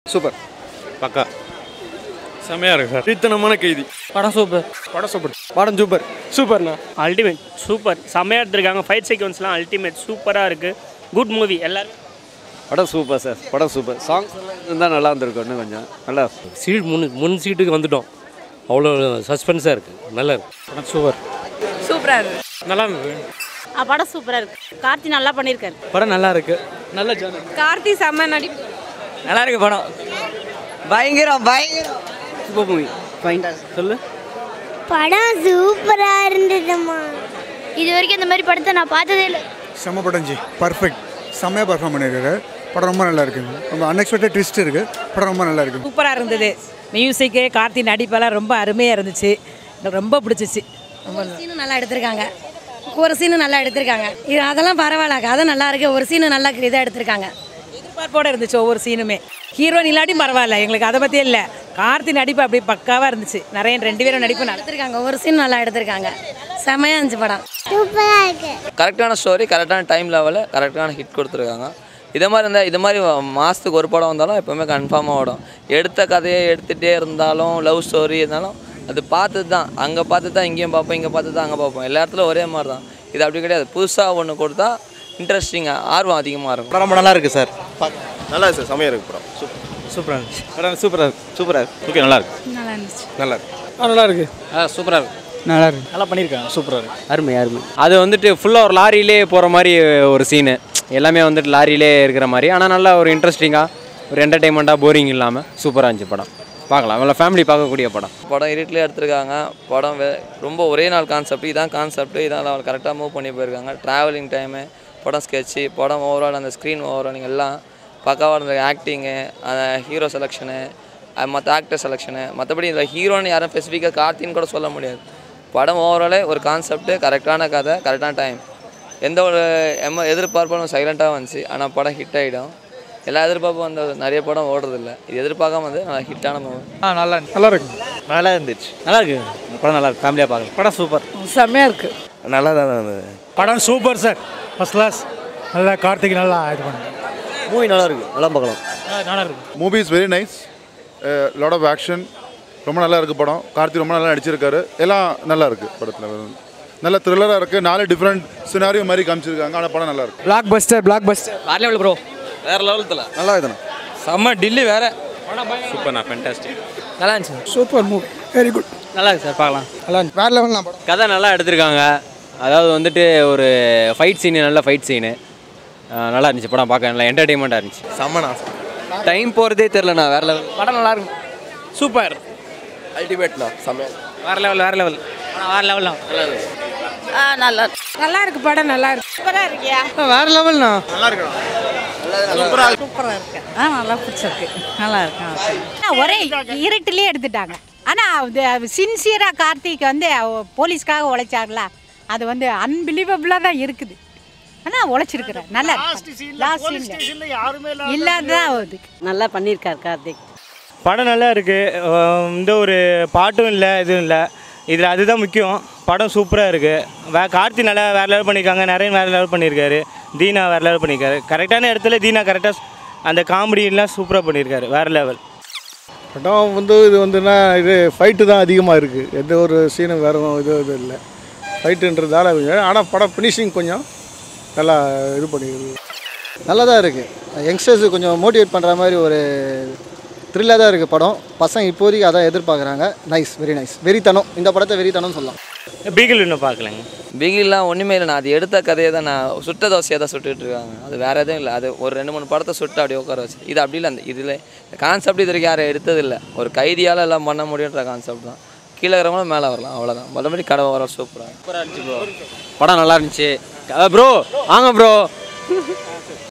Super பக்கா செமையாக இருக்கு சார். தீர்த்தனமான கைதி படம் சூப்பர். படம் சூப்பர். படம் சூப்பர். சூப்பர்ண்ணா. Ultimate super. செம்மையாக எடுத்துருக்காங்க. ஃபைட் சீக்வன்ஸ்லாம் அல்டிமேட் சூப்பராக இருக்குது. Good movie. எல்லாரும் படம் சூப்பர் சார். படம் சூப்பர். சாங்ஸ் இருந்தால் நல்லா இருந்திருக்கும் இன்னும் கொஞ்சம் நல்லா. சீட் முன் சீட்டுக்கு வந்துட்டோம். அவ்வளோ சஸ்பென்ஸாக இருக்குது. நல்லா இருக்கு. படம் சூப்பர். சூப்பராக இருக்குது. நல்லா இருந்தது. படம் சூப்பராக இருக்குது. கார்த்தி நல்லா பண்ணியிருக்காரு. படம் நல்லா இருக்கு. நல்ல ஜானர். கார்த்தி செம்ம நடிப்பு. நல்லா இருக்கு படம். பயங்கரம் பயங்கரம். Super movie. சொல்லு. படம் சூப்பரா இருந்ததுமா. இது வரைக்கும் இந்த மாதிரி படத்தை நான் பார்த்ததே இல்லை. செம்ம படம் ஜி. பர்ஃபெக்ட். செம்மையாக பர்ஃபார்ம் பண்ணியிருக்காரு. படம் ரொம்ப நல்லா இருக்குது. ரொம்ப அன்எக்ஸ்பெக்டட் ட்விஸ்ட் இருக்குது. படம் ரொம்ப நல்லா இருக்குது. சூப்பராக இருந்தது. மியூசிக்கு கார்த்தி நடிப்பெல்லாம் ரொம்ப அருமையாக இருந்துச்சு. எனக்கு ரொம்ப பிடிச்சிச்சு. சீனும் நல்லா எடுத்திருக்காங்க. ஒரு சீனும் நல்லா எடுத்திருக்காங்க. இது அதெல்லாம் பரவாயில்ல. கதை நல்லா இருக்குது. ஒரு சீனு நல்லா இதாக எடுத்திருக்காங்க. எதிர்பார்ப்போடு இருந்துச்சு ஒவ்வொரு சீனுமே. ஹீரோயின் இல்லாட்டியும் பரவாயில்ல, எங்களுக்கு அதை பற்றியே இல்லை. கார்த்தி நடிப்பு அப்படி பக்காவாக இருந்துச்சு. நிறைய 2 பேரும் நடிப்பு எடுத்திருக்காங்க. ஒரு சீன் நல்லா எடுத்திருக்காங்க. செம்மையாக இருந்துச்சு படம். சூப்பரா இருக்கு. கரெக்டான ஸ்டோரி, கரெக்டான டைம் லெவலில் கரெக்டான ஹிட் கொடுத்துருக்காங்க. இதே மாதிரி இருந்தால் இது மாதிரி மாதத்துக்கு ஒரு படம் வந்தாலும் எப்போவுமே கன்ஃபார்மாக ஓடும். எடுத்த கதையை எடுத்துகிட்டே இருந்தாலும் லவ் ஸ்டோரி இருந்தாலும் அது பார்த்து தான் அங்கே பார்த்து தான் இங்கேயும் பார்ப்போம், இங்கே பார்த்து தான் அங்கே பார்ப்போம். எல்லா இடத்துலையும் ஒரே மாதிரி தான். இது அப்படி கிடையாது. புதுசாக ஒன்று கொடுத்தா இன்ட்ரெஸ்டிங்காக ஆர்வம் அதிகமாக இருக்கும். படம் நல்லா இருக்குது சார். நல்லா இருக்கு சார். செமையாக இருக்கு படம். சூப்பராக இருந்துச்சு. படம் சூப்பராக இருக்கு. சூப்பராக இருக்கு. ஓகே நல்லா இருக்கு. நல்லா இருந்துச்சு. நல்லா இருக்கு. நல்லா இருக்கு. சூப்பராக இருக்கு. நல்லா இருக்கு. நல்லா பண்ணியிருக்காங்க. சூப்பராக இருக்கு. அருமை அருமை. அது வந்துட்டு ஃபுல்லாக ஒரு லாரியிலே போகிற மாதிரி ஒரு சீனு. எல்லாமே வந்துட்டு லாரியிலே இருக்கிற மாதிரி. ஆனால் நல்லா ஒரு இன்ட்ரெஸ்டிங்காக ஒரு என்டர்டெயின்மெண்ட்டாக போரிங் இல்லாமல் சூப்பராக இருந்துச்சு படம். பார்க்கலாம். நல்லா ஃபேமிலி பார்க்கக்கூடிய படம். படம் இருட்டில் எடுத்திருக்காங்க. படம் ரொம்ப ஒரே நாள் கான்செப்ட். இதான் கான்செப்ட். இதான் அவள் கரெக்டாக மூவ் பண்ணி போயிருக்காங்க. ட்ராவலிங் டைமு, படம் ஸ்கெட்சு, படம் ஓவரால் அந்த ஸ்க்ரீன் ஓவரால் எல்லாம் பக்காவாக இருந்த ஆக்டிங்கு, அந்த ஹீரோ செலெக்ஷனு, மற்ற ஆக்டர் செலெக்ஷனு. மற்றபடி இந்த ஹீரோன்னு யாரும் ஸ்பெசிஃபிக்காக கார்த்தின்னு கூட சொல்ல முடியாது. படம் ஓவராலே ஒரு கான்செப்ட்டு, கரெக்டான கதை, கரெக்டான டைம். எந்த ஒரு எதிர்பார்ப்பும் சைலண்ட்டாக வந்துச்சு. ஆனால் படம் ஹிட் ஆகிடும். எல்லா எதிர்பார்ப்பும் வந்து நிறைய படம் ஓடுறதில்ல. இது எதிர்பார்க்காம வந்து நல்லா ஹிட்டான மூவி. நல்லா இருக்கு. நல்லா இருந்துச்சு. நல்லா இருக்கு. படம் நல்லா இருக்கு. ஃபேமிலியாக பார்க்கலாம். படம் சூப்பர். செம்மையாக இருக்குது. நல்லா தான் இருந்தது. படம் சூப்பர் சார். First class. நல்லா கார்த்திக் நல்லா இது பண்ணுங்க. மூவி நல்லா இருக்கு. நல்லா பார்க்கலாம். நல்லா இருக்கு. Movie is very nice. Lot of action. ரொம்ப நல்லா இருக்குது படம். கார்த்திக் ரொம்ப நல்லா நடிச்சிருக்காரு. எல்லாம் நல்லா இருக்குது படத்தில். நல்ல த்ரில்லராக இருக்குது. 4 டிஃப்ரெண்ட் சினாரியோ மாதிரி காமிச்சிருக்காங்க. ஆனால் படம் நல்லா இருக்குது. பிளாக் பஸ்டர். வேறு லெவல் ப்ரோ. வேறு லெவலத்தில் நல்லா இதுண்ணா. செம்ம டில்லி வேறு. சூப்பர்ண்ணா. ஃபேன்டாஸ்டிக். நல்லா இருந்துச்சு. Super movie. Very good. நல்லா இருக்கு சார். பார்க்கலாம். நல்லா இருந்துச்சு. வேறு லெவல் தான் படம். கதை நல்லா எடுத்திருக்காங்க. அதாவது வந்துட்டு ஒரு ஃபைட் சீனு, நல்ல ஃபைட் சீனு நல்லா இருந்துச்சு. படம் பார்க்க நல்லா என்டர்டெயின்மெண்ட்டாக இருந்துச்சு. செம்மண்ணா. டைம் போகிறதே தெரிலண்ணா. வேறு லெவல். படம் நல்லா இருக்கும். சூப்பர். அல்டிமேட்ண்ணா. செம்மையாக. வேறு லெவல். வேறு லெவல். வேறு லெவலாம். நல்லா நல்லா இருக்கு. படம் நல்லா இருக்கு. சூப்பராக இருக்கியா? வேறு லெவல்ண்ணா. நல்லா இருக்கணும். சூப்பராக இருக்கு. நல்லா பிடிச்சிருக்கு. நல்லா இருக்கு. ஒரே இருட்டிலே எடுத்துட்டாங்க. ஆனால் சின்சியராக கார்த்திக் வந்து போலீஸ்க்காக உழைச்சார்ல, அது வந்து அன்பிலீவபிளாக தான் இருக்குது. ஆனால் உழைச்சிருக்கிறேன். நல்லா லாஸ்ட் இல்லாததான் ஆகுது. நல்லா பண்ணியிருக்கார் கார்த்திக். படம் நல்லா இருக்குது. இந்த ஒரு பாட்டும் இல்லை, எதுவும் இல்லை. இதில் அதுதான் முக்கியம். படம் சூப்பராக இருக்குது. கார்த்தி நல்லா வேறு லெவல் பண்ணியிருக்காங்க. நிறைய வேறு லெவல் பண்ணியிருக்காரு. தீனா வேறு லெவல் பண்ணியிருக்காரு. கரெக்டான இடத்துல தீனா கரெக்டாக அந்த காமெடியெல்லாம் சூப்பராக பண்ணியிருக்காரு. வேறு லெவல். படம் வந்து இது வந்துன்னா இது ஃபைட்டு தான் அதிகமாக இருக்குது. எந்த ஒரு சீனும் வேறு இது இல்லை. ஃபைட்டுன்றதால. ஆனால் படம் ஃபினிஷிங் கொஞ்சம் நல்லா இது பண்ணிருக்கு. நல்லா தான் இருக்குது. யங்ஸ்டர்ஸு கொஞ்சம் மோட்டிவேட் பண்ணுற மாதிரி ஒரு த்ரில்லாக தான் இருக்குது படம். பசங்க இப்போதைக்கு அதான் எதிர்பார்க்குறாங்க. நைஸ். Very nice. வெறித்தனம். இந்த படத்தை வெறித்தனம்னு சொல்லலாம். பீகிள் இன்னும் பார்க்கலங்க. பிகில்லாம் ஒன்றுமே இல்லை. நான் அது எடுத்த கதையை தான் நான் சுட்ட தோசையாக தான் சுட்டுட்டு இருக்காங்க. அது வேறு எதுவும் இல்லை. அது ஒரு 2-3 படத்தை சுட்டு அப்படியே உட்கார வச்சு. இது அப்படி இல்லை. அந்த இதில் கான்செப்ட் இது வரைக்கும் யாரும் எடுத்ததில்லை. ஒரு கைதியால் எல்லாம் பண்ண முடியுன்ற கான்செப்ட் தான். கீழே இருக்கிறவங்களும் மேலே வரலாம். அவ்வளோதான். மற்றபடி கடை வர சூப்பராக சூப்பராக இருந்துச்சு ப்ரோ. படம் நல்லா இருந்துச்சு ப்ரோ. வாங்க ப்ரோ.